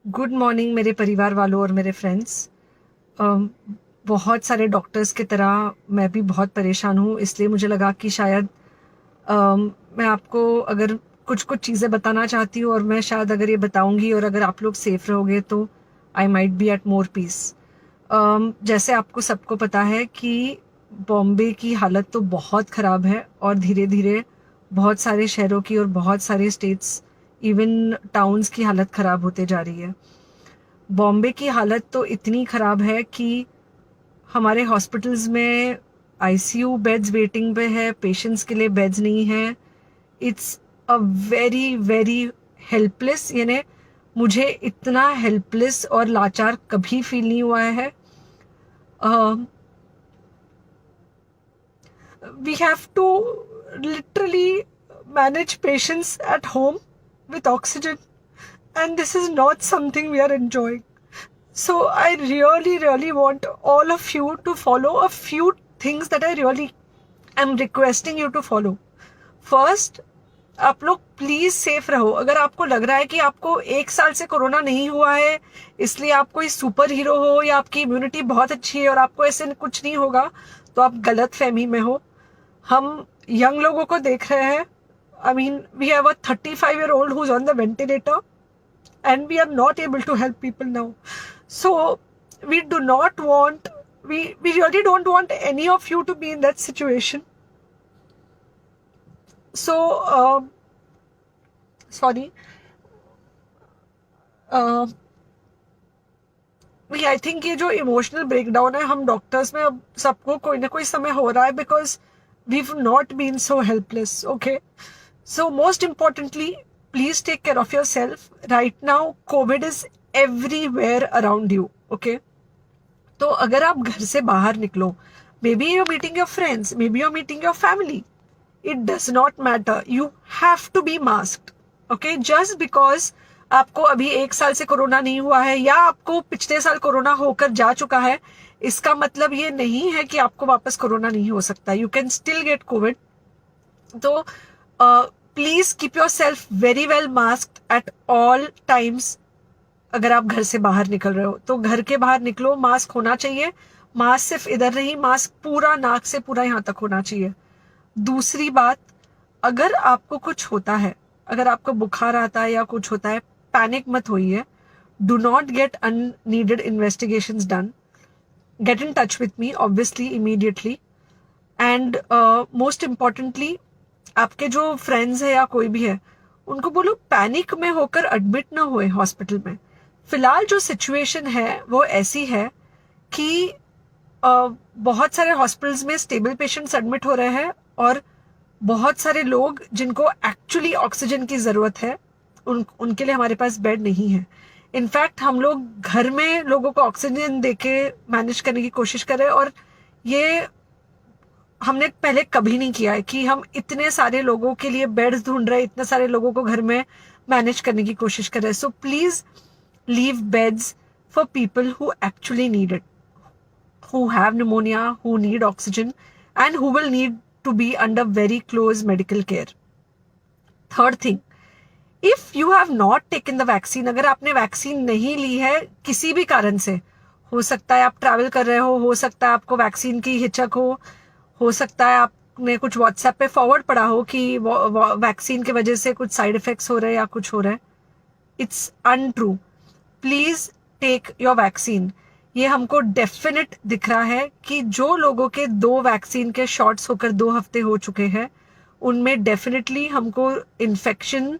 Good morning मेरे परिवार वालों और मेरे फ्रेंड्स। बहुत सारे डॉक्टर्स की तरह मैं भी बहुत परेशान हूँ, इसलिए मुझे लगा कि शायद मैं आपको अगर कुछ कुछ चीज़ें बताना चाहती हूँ, और मैं शायद अगर ये बताऊँगी और अगर आप लोग सेफ रहोगे तो I might be at more peace. जैसे आपको सबको पता है कि बॉम्बे की हालत तो बहुत ख़राब है, और धीरे धीरे बहुत सारे शहरों की और बहुत सारे स्टेट्स, इवन टाउन्स की हालत ख़राब होते जा रही है। बॉम्बे की हालत तो इतनी ख़राब है कि हमारे हॉस्पिटल्स में आईसीयू बेड्स वेटिंग पे है, पेशेंट्स के लिए बेड्स नहीं है। It's a very very helpless, यानी मुझे इतना हेल्पलेस और लाचार कभी फील नहीं हुआ है। We have to literally manage patients at home with oxygen, and this is not something we are enjoying. So I really, really want all of you to follow a few things that I really am requesting you to follow. First, आप लोग please safe रहो। अगर आपको लग रहा है कि आपको 1 साल से कोरोना नहीं हुआ है, इसलिए आप कोई सुपर हीरो हो या आपकी इम्यूनिटी बहुत अच्छी है और आपको ऐसे कुछ नहीं होगा, तो आप गलत फहमी में हो। हम यंग लोगों को देख रहे हैं। I mean, we have a 35-year-old who's on the ventilator, and we are not able to help people now. So we do not want, we really don't want any of you to be in that situation. So sorry, I think ये जो emotional breakdown है हम doctors में अब सबको कोई ना कोई समय हो रहा है, because we not been so helpless. Okay, so most importantly, please take care of yourself. Right now covid is everywhere around you. Okay, तो अगर आप घर से बाहर निकलो, maybe you're meeting your friends, maybe you're meeting your family, it does not matter, you have to be masked. Okay, just because आपको अभी 1 साल से कोरोना नहीं हुआ है या आपको पिछले साल कोरोना होकर जा चुका है, इसका मतलब ये नहीं है कि आपको वापस कोरोना नहीं हो सकता। You can still get COVID. तो please keep yourself very well masked at all times. अगर आप घर से बाहर निकल रहे हो तो घर के बाहर निकलो, मास्क होना चाहिए। मास्क सिर्फ इधर नहीं, मास्क पूरा नाक से पूरा यहाँ तक होना चाहिए। दूसरी बात, अगर आपको कुछ होता है, अगर आपको बुखार आता है या कुछ होता है, पैनिक मत होइए। Do not get unneeded investigations done. Get in touch with me obviously immediately. And most importantly, आपके जो फ्रेंड्स है या कोई भी है, उनको बोलो पैनिक में होकर एडमिट ना हुए हॉस्पिटल में। फिलहाल जो सिचुएशन है वो ऐसी है कि बहुत सारे हॉस्पिटल्स में स्टेबल पेशेंट्स एडमिट हो रहे हैं, और बहुत सारे लोग जिनको एक्चुअली ऑक्सीजन की ज़रूरत है उनके लिए हमारे पास बेड नहीं है। इनफैक्ट हम लोग घर में लोगों को ऑक्सीजन देके मैनेज करने की कोशिश कर रहे हैं, और ये हमने पहले कभी नहीं किया है कि हम इतने सारे लोगों के लिए बेड्स ढूंढ रहे हैं, इतने सारे लोगों को घर में मैनेज करने की कोशिश कर रहे हैं। So please leave beds for people who actually need it, who have pneumonia, who need oxygen, and who will need to be under very close medical care. Third thing, if you have not taken the vaccine, अगर आपने vaccine नहीं ली है किसी भी कारण से, हो सकता है आप ट्रैवल कर रहे हो सकता है आपको वैक्सीन की हिचक हो सकता है आपने कुछ व्हाट्सएप पे फॉरवर्ड पढ़ा हो कि वैक्सीन की वजह से कुछ साइड इफेक्ट्स हो रहे हैं या कुछ हो रहा है। It's untrue. Please take your vaccine. ये हमको डेफिनेट दिख रहा है कि जो लोगों के 2 वैक्सीन के शॉट्स होकर 2 हफ्ते हो चुके हैं, उनमें डेफिनेटली हमको इन्फेक्शन,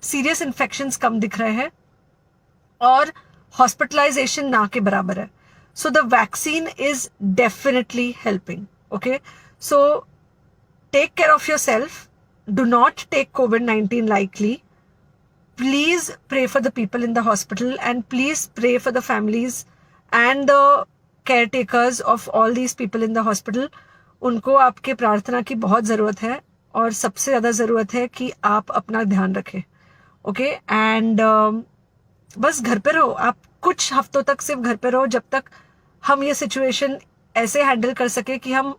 सीरियस इन्फेक्शंस कम दिख रहे हैं, और हॉस्पिटलाइजेशन ना के बराबर है। So the vaccine is definitely helping. Okay, so take care of yourself. Do not take COVID-19 lightly. Please pray for the people in the hospital, and please pray for the families and the caretakers of all these people in the hospital. उनको आपके प्रार्थना की बहुत ज़रूरत है, और सबसे ज़्यादा ज़रूरत है कि आप अपना ध्यान रखें। ओके, एंड बस घर पे रहो। आप कुछ हफ्तों तक सिर्फ घर पे रहो, जब तक हम ये सिचुएशन ऐसे हैंडल कर सके कि हम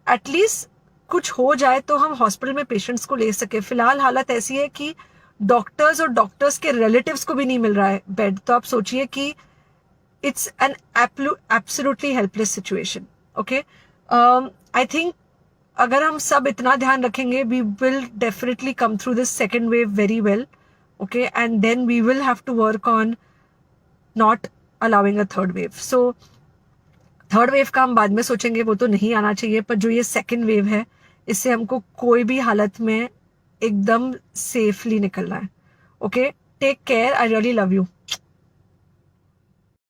एटलीस्ट कुछ हो जाए तो हम हॉस्पिटल में पेशेंट्स को ले सके। फिलहाल हालत ऐसी है कि डॉक्टर्स और डॉक्टर्स के रिलेटिव्स को भी नहीं मिल रहा है बेड, तो आप सोचिए कि it's an absolutely helpless situation. Okay, I think अगर हम सब इतना ध्यान रखेंगे, we will definitely come through this second wave very well. Okay, and then we will have to work on not allowing a third wave. So third wave का हम बाद में सोचेंगे, वो तो नहीं आना चाहिए, पर जो ये सेकेंड वेव है, इससे हमको कोई भी हालत में एकदम सेफली निकलना है. Okay, take care, I really love you.